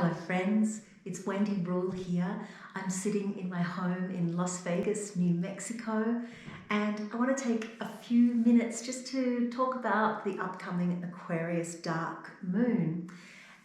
Hello friends, it's Wendy here. I'm sitting in my home in Las Vegas, New Mexico, and I want to take a few minutes just to talk about the upcoming Aquarius Dark Moon.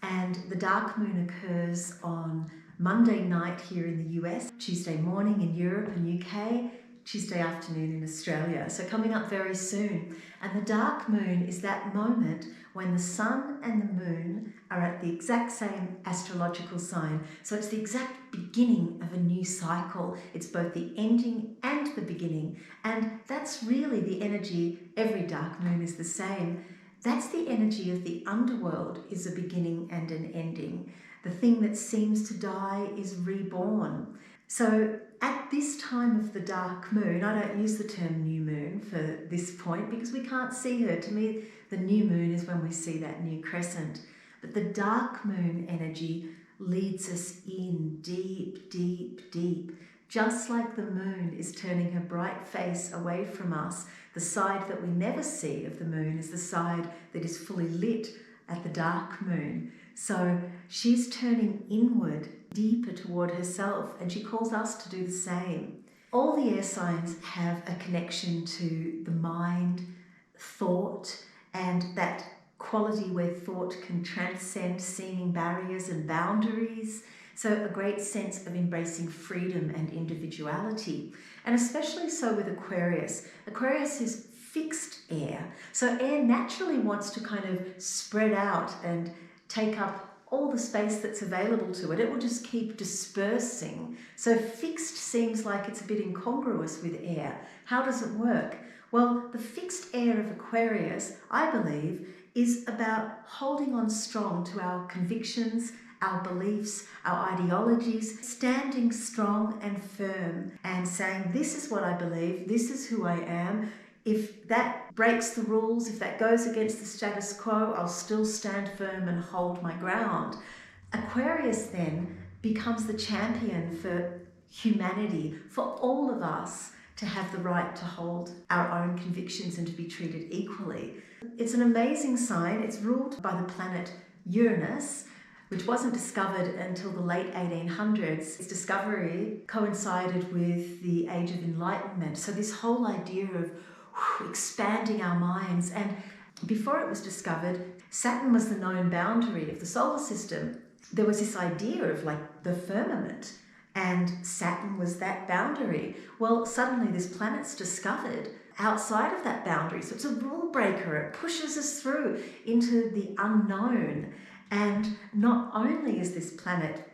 And the Dark Moon occurs on Monday night here in the US, Tuesday morning in Europe and UK, Tuesday afternoon in Australia. So coming up very soon. And the Dark Moon is that moment when the sun and the moon are at the exact same astrological sign. So it's the exact beginning of a new cycle. It's both the ending and the beginning. And that's really the energy. Every dark moon is the same. That's the energy of the underworld, is a beginning and an ending. The thing that seems to die is reborn. So at this time of the dark moon, I don't use the term new moon for this point because we can't see her. To me, the new moon is when we see that new crescent. But the dark moon energy leads us in deep, deep, deep. Just like the moon is turning her bright face away from us, the side that we never see of the moon is the side that is fully lit at the dark moon. So she's turning inward, deeper toward herself, and she calls us to do the same. All the air signs have a connection to the mind, thought, and that quality where thought can transcend seeming barriers and boundaries. So a great sense of embracing freedom and individuality. And especially so with Aquarius. Aquarius is fixed air. So air naturally wants to kind of spread out and take up all the space that's available to it. It will just keep dispersing. So fixed seems like it's a bit incongruous with air. How does it work? Well, the fixed air of Aquarius, I believe, is about holding on strong to our convictions, our beliefs, our ideologies, standing strong and firm and saying, this is what I believe, this is who I am. If that breaks the rules, if that goes against the status quo, I'll still stand firm and hold my ground. Aquarius then becomes the champion for humanity, for all of us to have the right to hold our own convictions and to be treated equally. It's an amazing sign. It's ruled by the planet Uranus, which wasn't discovered until the late 1800s. Its discovery coincided with the Age of Enlightenment. So this whole idea of expanding our minds, and before it was discovered, Saturn was the known boundary of the solar system. There was this idea of like the firmament, and Saturn was that boundary. Well, suddenly this planet's discovered outside of that boundary. So it's a rule breaker. It pushes us through into the unknown. And not only is this planet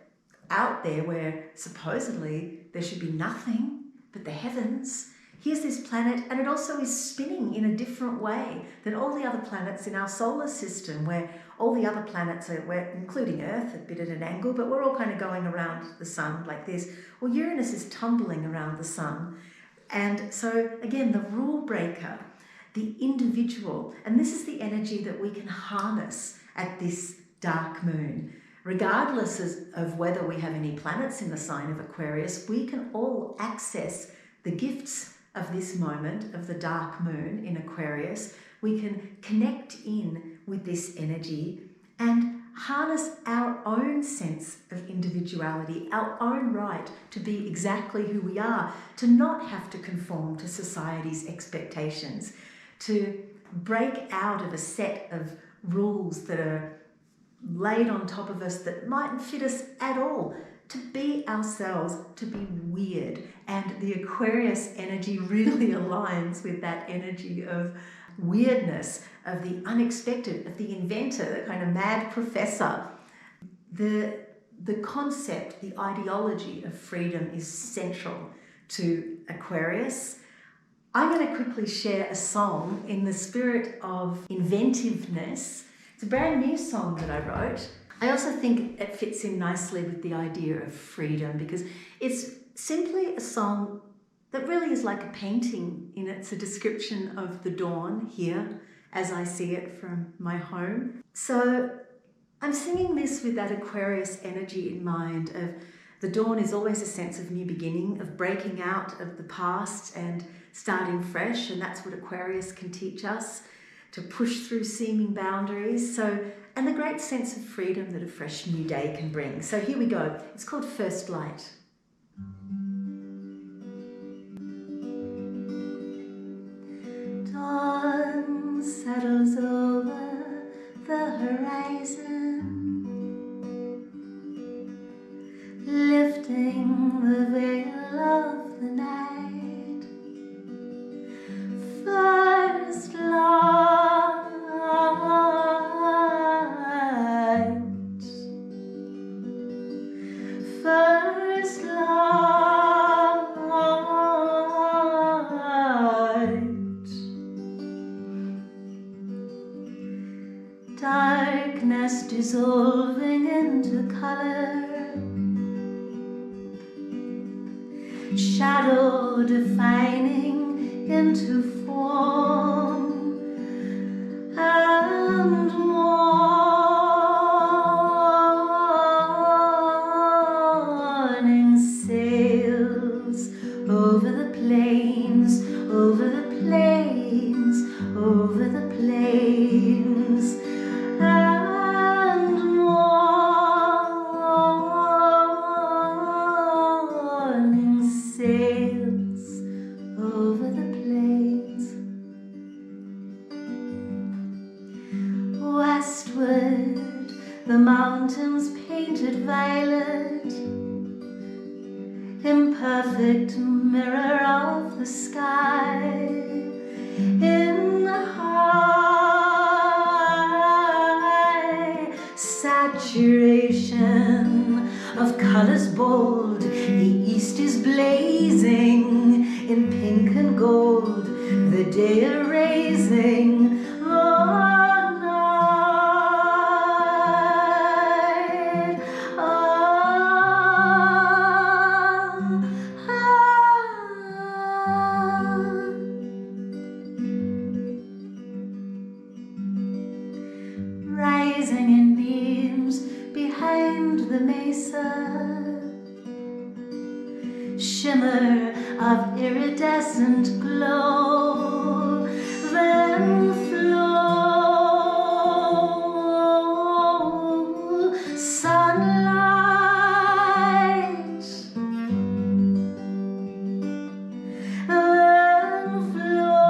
out there where supposedly there should be nothing but the heavens, here's this planet, and it also is spinning in a different way than all the other planets in our solar system, where all the other planets are, including Earth, a bit at an angle, but we're all kind of going around the sun like this. Well, Uranus is tumbling around the sun. And so, again, the rule breaker, the individual, and this is the energy that we can harness at this dark moon. Regardless of whether we have any planets in the sign of Aquarius, we can all access the gifts of this moment of the dark moon in Aquarius. We can connect in with this energy and harness our own sense of individuality, our own right to be exactly who we are, to not have to conform to society's expectations, to break out of a set of rules that are laid on top of us that mightn't fit us at all, to be ourselves, to be weird. And the Aquarius energy really aligns with that energy of weirdness, of the unexpected, of the inventor, the kind of mad professor. The concept, the ideology of freedom is central to Aquarius. I'm going to quickly share a song in the spirit of inventiveness. It's a brand new song that I wrote. I also think it fits in nicely with the idea of freedom because it's simply a song that really is like a painting in it's a description of the dawn here as I see it from my home. So I'm singing this with that Aquarius energy in mind of the dawn is always a sense of new beginning, of breaking out of the past and starting fresh, and that's what Aquarius can teach us. to push through seeming boundaries. And the great sense of freedom that a fresh new day can bring. So here we go. It's called First Light. Dawn settles over the horizon, lifting the veil of the night. First light, first light. Darkness dissolving into color, shadow defining into form, and morning sails over the plains, over the plains, over the plains, and morning sails over the plains. Westward, the mountains painted violet, imperfect mirror of the sky. In the high saturation of colors bold, the east is blazing in pink and gold, the day erasing the night. Rising in beams behind the mesa, shimmer of iridescent glow, then flow sunlight, then flow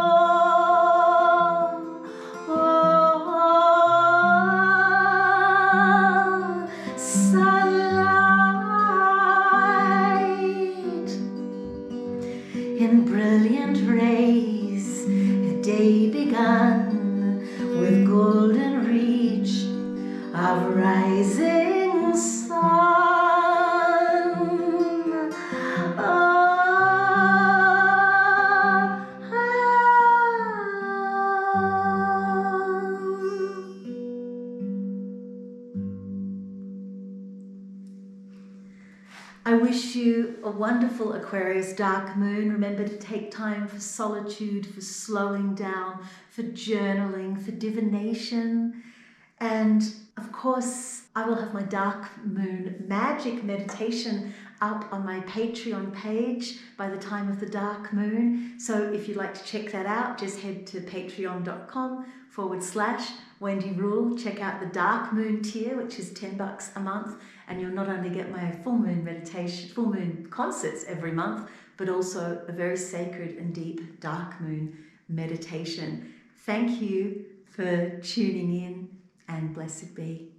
sunlight. In brilliant rays, a day begun with golden reach of rising sun. I wish you a wonderful Aquarius Dark Moon. Remember to take time for solitude, for slowing down, for journaling, for divination. And of course, I will have my Dark Moon Magic meditation up on my Patreon page by the time of the Dark Moon. So if you'd like to check that out, just head to patreon.com/Wendy Rule. Check out the Dark Moon tier, which is $10 a month. And you'll not only get my full moon meditation, full moon concerts every month, but also a very sacred and deep Dark Moon meditation. Thank you for tuning in, and blessed be.